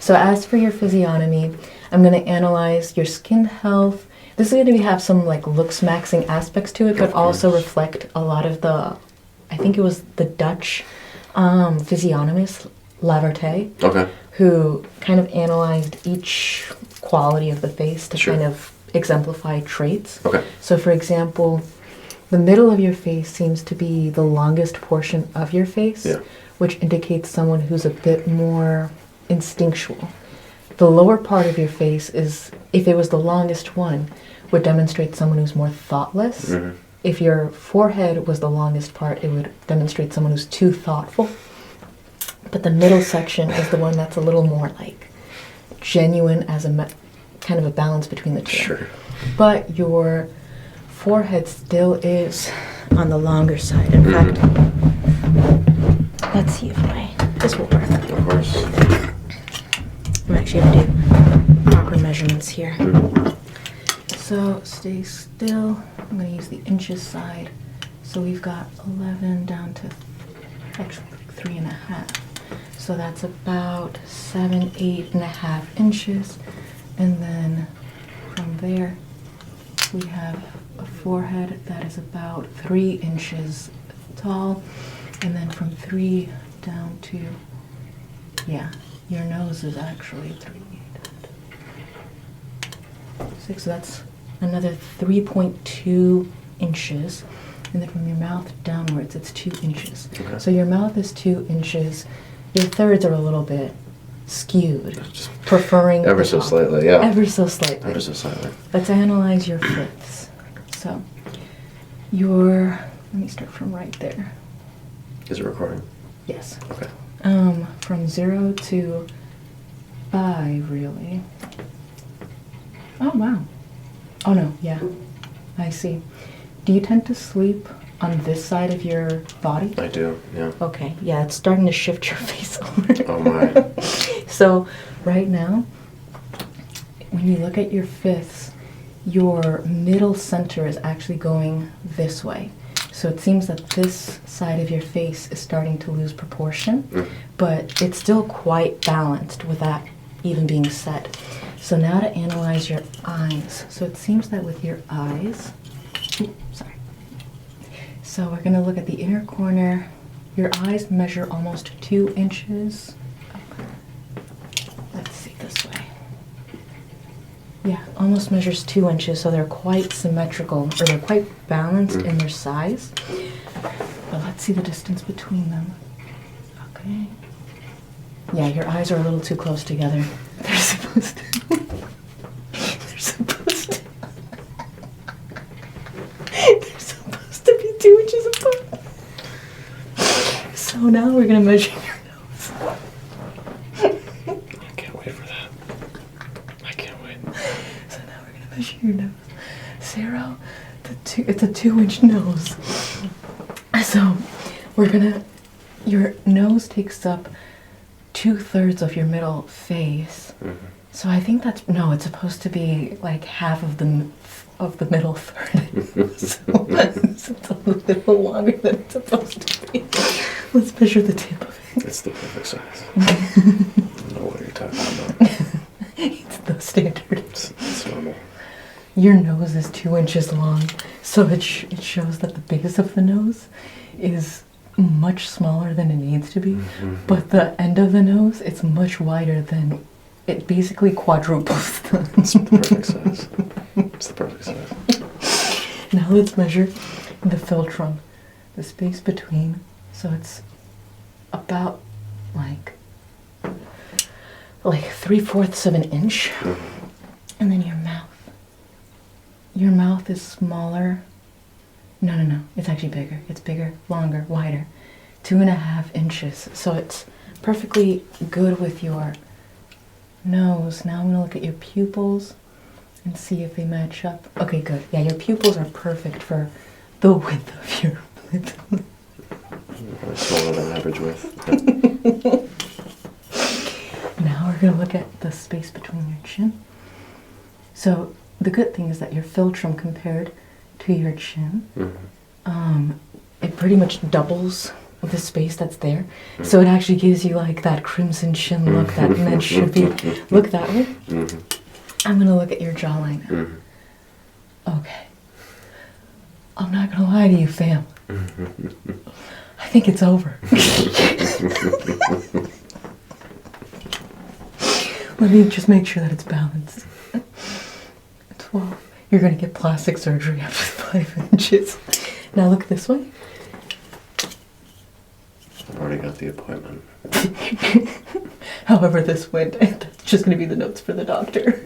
So as for your physiognomy, I'm going to analyze your skin health. This is going to have some like Looksmaxxing aspects to it, but also reflect a lot of the, I think it was the Dutch physiognomist, Laverte, who kind of analyzed each quality of the face to kind of exemplify traits. So for example, the middle of your face seems to be the longest portion of your face, which indicates someone who's a bit more instinctual. The lower part of your face is, if it was the longest one, would demonstrate someone who's more thoughtless. If your forehead was the longest part, it would demonstrate someone who's too thoughtful. But the middle section is the one that's a little more like genuine, as a kind of a balance between the two. But your forehead still is on the longer side. In fact, let's see if this will work. Of course. I'm actually going to do proper measurements here. So stay still. I'm going to use the inches side. So we've got 11 down to actually 3.5. So that's about 7, 8.5 inches. And then from there, we have a forehead that is about 3 inches tall. And then from 3 down to, your nose is actually 3, 6. So that's another 3.2 inches. And then from your mouth downwards, it's 2 inches. So your mouth is 2 inches. Your thirds are a little bit skewed, preferring ever so slightly, Ever so slightly. Ever so slightly. Let's analyze your fifths. So let me start from right there. Is it recording? Yes. Okay. From 0 to 5, really. Oh, wow. Oh, no, I see. Do you tend to sleep on this side of your body? I do, yeah. Okay, it's starting to shift your face over. Oh, my. So, right now, when you look at your fifths, your middle center is actually going this way. So it seems that this side of your face is starting to lose proportion, but it's still quite balanced with that even being said. So now to analyze your eyes. So it seems that with your eyes, so we're going to look at the inner corner. Your eyes measure almost 2 inches. Let's see this way. Almost measures 2 inches, so they're quite symmetrical, or they're quite balanced in their size. But let's see the distance between them. Okay. Your eyes are a little too close together. They're supposed to. They're supposed to be 2 inches apart. So now we're going to measure your nose. I can't wait for that. I can't wait. So now we're going to measure your nose. 0 to 2. It's a 2-inch nose. So your nose takes up 2/3 of your middle face. So I think it's supposed to be like half of the middle third. So it's a little longer than it's supposed to be. Let's measure the tip of it. It's the perfect size. I don't know what you're talking about. It's the standard. It's normal. Your nose is 2 inches long, so it shows that the base of the nose is much smaller than it needs to be, but the end of the nose, it's much wider than, it basically quadruples the. It's the perfect size. It's the perfect size. Now let's measure the philtrum, the space between, so it's about like 3/4 of an inch. And then your mouth. Your mouth is smaller. No. It's actually bigger. It's bigger, longer, wider. 2.5 inches. So it's perfectly good with your nose. Now I'm going to look at your pupils and see if they match up. Okay, good. Your pupils are perfect for the width of your lid. Probably smaller than average width. Now we're going to look at the space between your chin. So the good thing is that your philtrum compared to your chin, it pretty much doubles the space that's there. So it actually gives you like that crimson chin look that men should be. Look that way. I'm gonna look at your jawline now. Okay. I'm not gonna lie to you, fam. I think it's over. Let me just make sure that it's balanced. 12. You're gonna get plastic surgery after 5 inches. Now look this way. I've already got the appointment. However this went, that's just gonna be the notes for the doctor.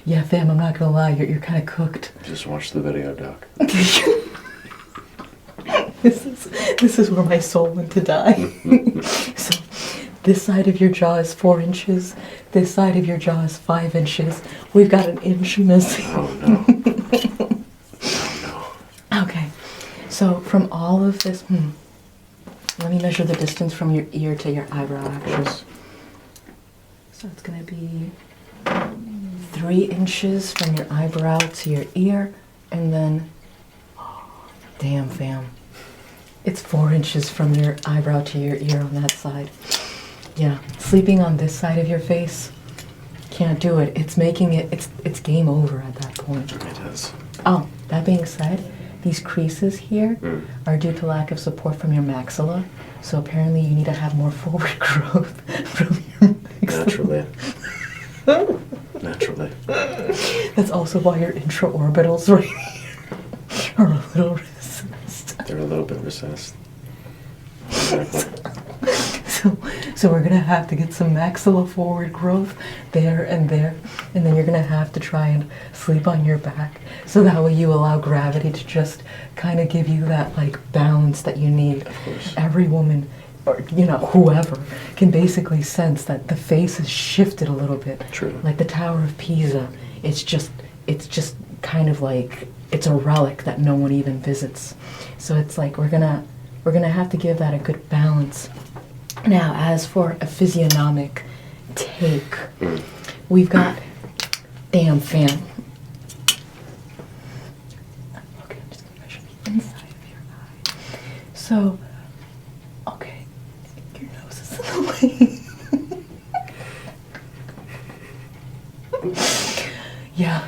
Yeah, fam, I'm not gonna lie, you're kind of cooked. Just watch the video, Doc. This is where my soul went to die. So this side of your jaw is 4 inches. This side of your jaw is 5 inches. We've got an inch missing. Oh no. Oh no. Okay, so from all of this, let me measure the distance from your ear to your eyebrow, actually. So it's gonna be 3 inches from your eyebrow to your ear, and then, damn fam, it's 4 inches from your eyebrow to your ear on that side. Yeah, sleeping on this side of your face, can't do it. It's making it, it's game over at that point. It is. Oh, that being said, these creases here are due to lack of support from your maxilla. So apparently you need to have more forward growth from your maxilla. Naturally. That's also why your intraorbitals right here are a little recessed. They're a little bit recessed. Exactly. So we're gonna have to get some maxilla forward growth there, and then you're gonna have to try and sleep on your back, so that way you allow gravity to just kind of give you that like balance that you need. Of course. Every woman, or whoever, can basically sense that the face is shifted a little bit. True. Like the Tower of Pisa, it's just kind of like it's a relic that no one even visits. So it's like we're gonna have to give that a good balance. Now, as for a physiognomic take, we've got, damn fam. Okay, I'm just gonna measure the inside of your eye. So, okay, your nose is in the way. Yeah.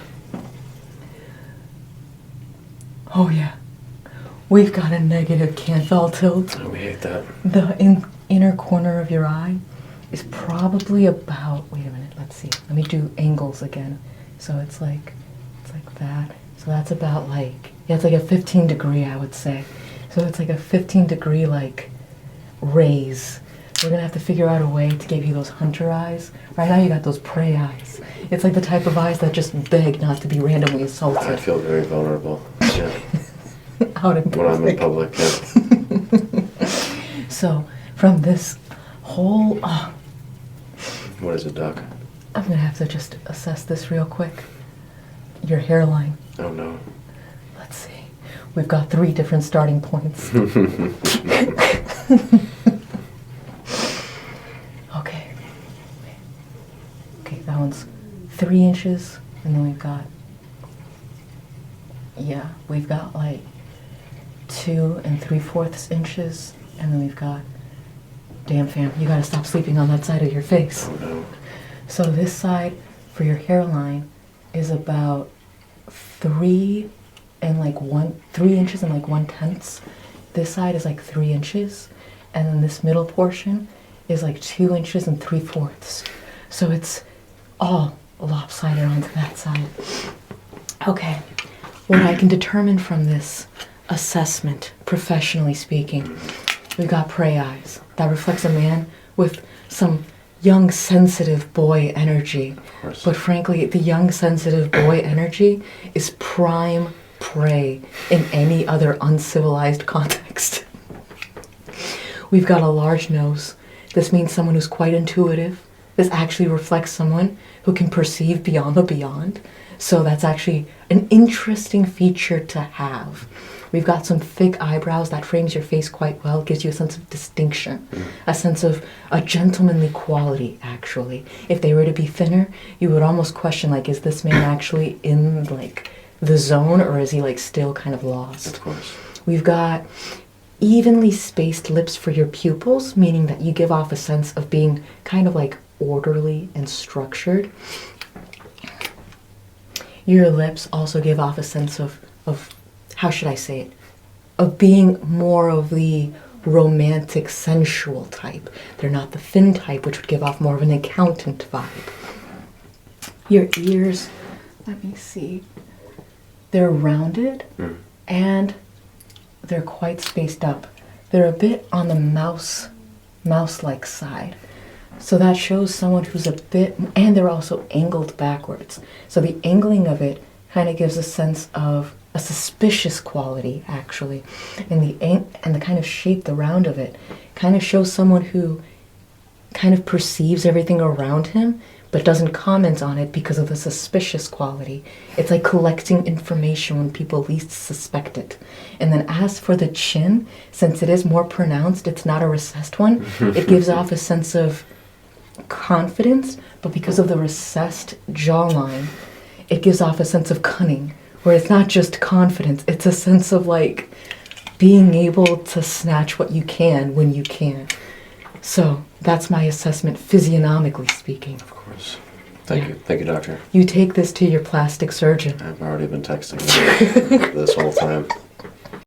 Oh yeah. We've got a negative Canthal tilt. Oh, we hate that. The inner corner of your eye is probably about, wait a minute, let's see. Let me do angles again. So it's like that. So that's about like, yeah, it's like a 15 degree, I would say. So it's like a 15 degree like raise. We're gonna have to figure out a way to give you those hunter eyes. Right now you got those prey eyes. It's like the type of eyes that just beg not to be randomly assaulted. I feel very vulnerable. Yeah. Out in public. When I'm in public, yeah. So, from this whole... What is it, Doc? I'm going to have to just assess this real quick. Your hairline. Oh no. Let's see. We've got 3 different starting points. Okay. Okay, that one's 3 inches. And then we've got... Yeah, we've got like 2 3/4 inches, and then we've got, damn fam, you gotta stop sleeping on that side of your face. Oh no. So this side for your hairline is about 3 inches and like 1/10. This side is like 3 inches, and then this middle portion is like 2 inches and 3/4. So it's all lopsided onto that side. Okay. What I can determine from this assessment, professionally speaking, we've got prey eyes. That reflects a man with some young, sensitive boy energy. Of course. But frankly, the young, sensitive boy energy is prime prey in any other uncivilized context. We've got a large nose. This means someone who's quite intuitive. This actually reflects someone who can perceive beyond the beyond. So that's actually an interesting feature to have. We've got some thick eyebrows that frames your face quite well, gives you a sense of distinction, a sense of a gentlemanly quality, actually. If they were to be thinner, you would almost question, like, is this man actually in, like, the zone, or is he, like, still kind of lost? Of course. We've got evenly spaced lips for your pupils, meaning that you give off a sense of being kind of like orderly and structured. Your lips also give off a sense of how should I say it, of being more of the romantic, sensual type. They're not the thin type, which would give off more of an accountant vibe. Your ears, let me see, they're rounded and they're quite spaced up. They're a bit on the mouse-like side. So that shows someone who's a bit, and they're also angled backwards. So the angling of it kind of gives a sense of a suspicious quality, actually. And the kind of shape, the round of it, kind of shows someone who kind of perceives everything around him, but doesn't comment on it because of the suspicious quality. It's like collecting information when people least suspect it. And then as for the chin, since it is more pronounced, it's not a recessed one, it gives off a sense of confidence, but because of the recessed jawline, it gives off a sense of cunning, where it's not just confidence, it's a sense of like being able to snatch what you can when you can. So that's my assessment, physiognomically speaking. Of course. Thank you. Thank you, doctor. You take this to your plastic surgeon. I've already been texting this whole time.